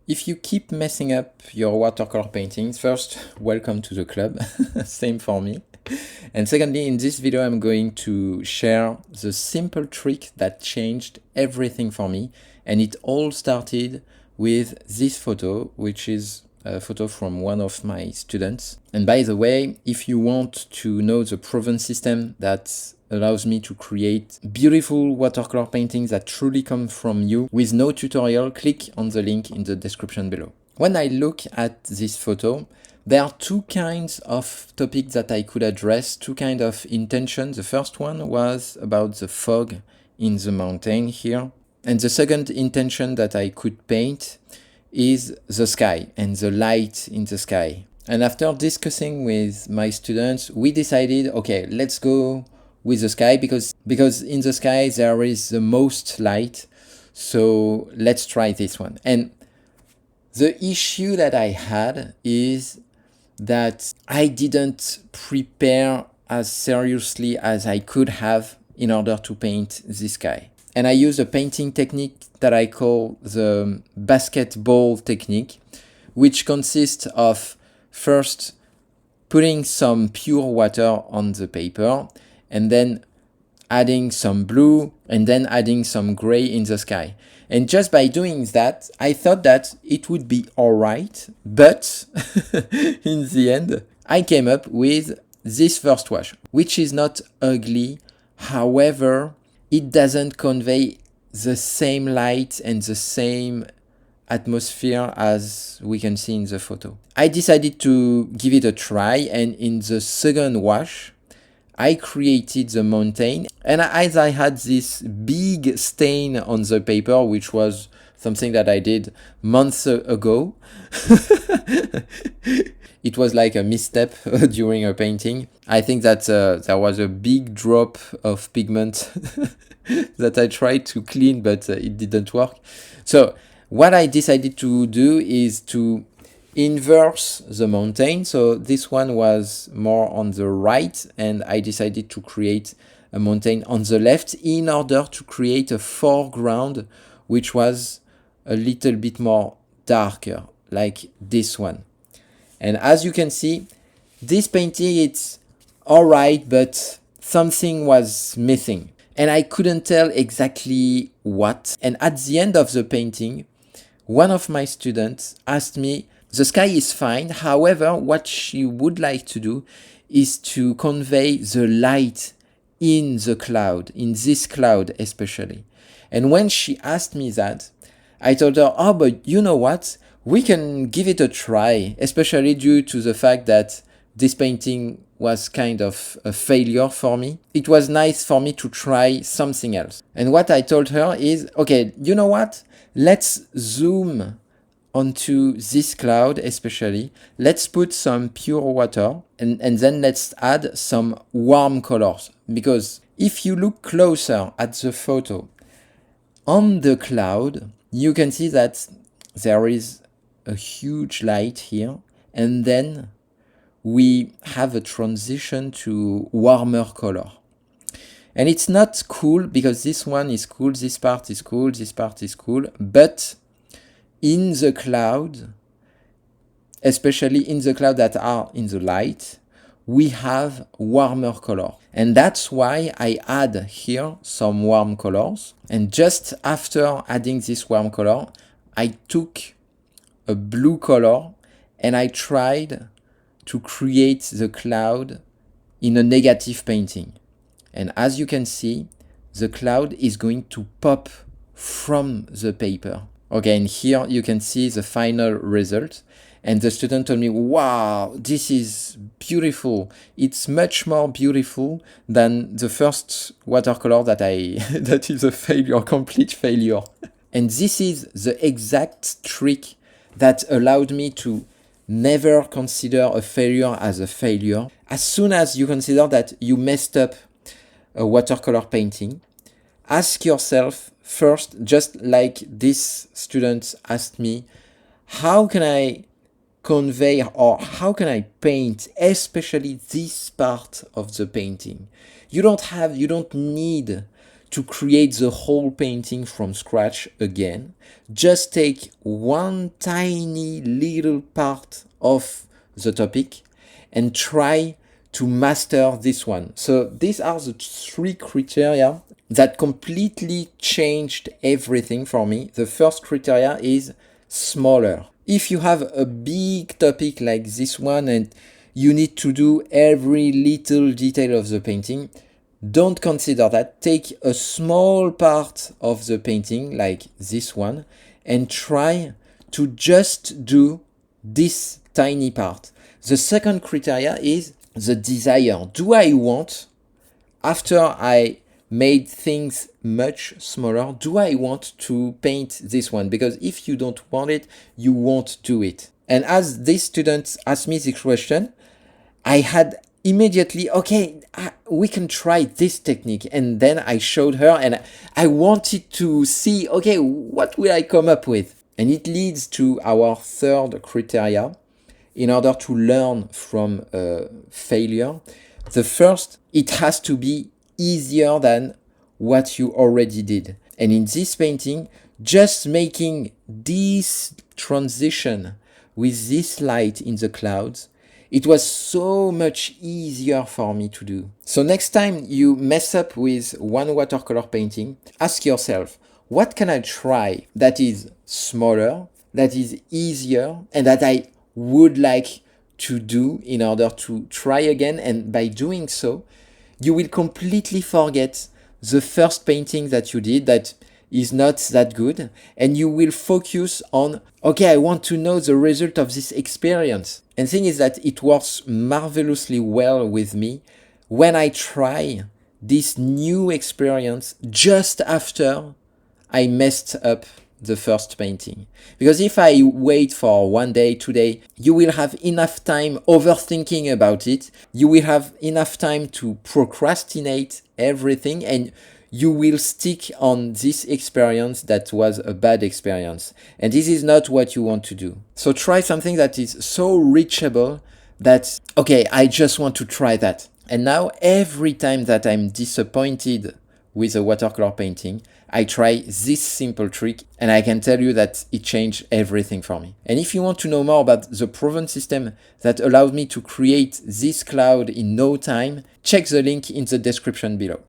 If you keep messing up your watercolor paintings, first, welcome to the club, same for me. And secondly, in this video, I'm going to share the simple trick that changed everything for me. And it all started with this photo, which is a photo from one of my students. And by the way, if you want to know the proven system that allows me to create beautiful watercolor paintings that truly come from you with no tutorial, click on the link in the description below. When I look at this photo, there are two kinds of topics that I could address, two kinds of intentions. The first one was about the fog in the mountain here. And the second intention that I could paint is the sky and the light in the sky. And after discussing with my students, we decided, okay, let's go with the sky because in the sky there is the most light. So let's try this one. And the issue that I had is that I didn't prepare as seriously as I could have in order to paint this sky. And I use a painting technique that I call the basketball technique, which consists of first putting some pure water on the paper and then adding some blue and then adding some gray in the sky. And just by doing that, I thought that it would be all right. But in the end, I came up with this first wash, which is not ugly. However, it doesn't convey the same light and the same atmosphere as we can see in the photo. I decided to give it a try, and in the second wash, I created the mountain, and as I had this big stain on the paper, which was something that I did months ago, it was like a misstep during a painting. I think that there was a big drop of pigment that I tried to clean, but it didn't work. So what I decided to do is to inverse the mountain. So this one was more on the right, and I decided to create a mountain on the left in order to create a foreground which was a little bit more darker, like this one. And as you can see, this painting, it's all right, but something was missing and I couldn't tell exactly what. And at the end of the painting, one of my students asked me, the sky is fine. However, what she would like to do is to convey the light in the cloud, in this cloud especially. And when she asked me that, I told her, oh, but you know what? We can give it a try, especially due to the fact that this painting was kind of a failure for me. It was nice for me to try something else. And what I told her is, okay, you know what? Let's zoom onto this cloud especially. Let's put some pure water and then let's add some warm colors. Because if you look closer at the photo, on the cloud, you can see that there is a huge light here, and then we have a transition to warmer color. And it's not cool because this one is cool, this part is cool, this part is cool, but in the cloud, especially in the cloud that are in the light, we have warmer color. And that's why I add here some warm colors. And just after adding this warm color, I took a blue color and I tried to create the cloud in a negative painting. And as you can see, the cloud is going to pop from the paper. Okay, and here you can see the final result. And the student told me, wow, this is beautiful. It's much more beautiful than the first watercolor that that is a failure, complete failure. And this is the exact trick that allowed me to never consider a failure as a failure. As soon as you consider that you messed up a watercolor painting, ask yourself first, just like this student asked me, how can I convey or how can I paint especially this part of the painting? You don't need to create the whole painting from scratch again. Just take one tiny little part of the topic and try to master this one. So these are the three criteria that completely changed everything for me. The first criteria is smaller. If you have a big topic like this one and you need to do every little detail of the painting, don't consider that. Take a small part of the painting like this one and try to just do this tiny part. The second criteria is the desire. Do I want, after I made things much smaller, do I want to paint this one? Because if you don't want it, you won't do it. And as this student asked me this question, I had immediately, okay, we can try this technique. And then I showed her and I wanted to see, okay, what will I come up with? And it leads to our third criteria. In order to learn from failure, the first, it has to be easier than what you already did. And in this painting, just making this transition with this light in the clouds, it was so much easier for me to do. So next time you mess up with one watercolor painting, ask yourself, what can I try that is smaller, that is easier, and that I would like to do in order to try again? And by doing so, you will completely forget the first painting that you did that is not that good, and you will focus on, okay, I want to know the result of this experience. And the thing is that it works marvelously well with me when I try this new experience just after I messed up the first painting. Because if I wait for 1 day, 2 days, you will have enough time overthinking about it. You will have enough time to procrastinate everything, and you will stick on this experience that was a bad experience. And this is not what you want to do. So try something that is so reachable that, okay, I just want to try that. And now every time that I'm disappointed with a watercolor painting, I try this simple trick, and I can tell you that it changed everything for me. And if you want to know more about the proven system that allowed me to create this cloud in no time, check the link in the description below.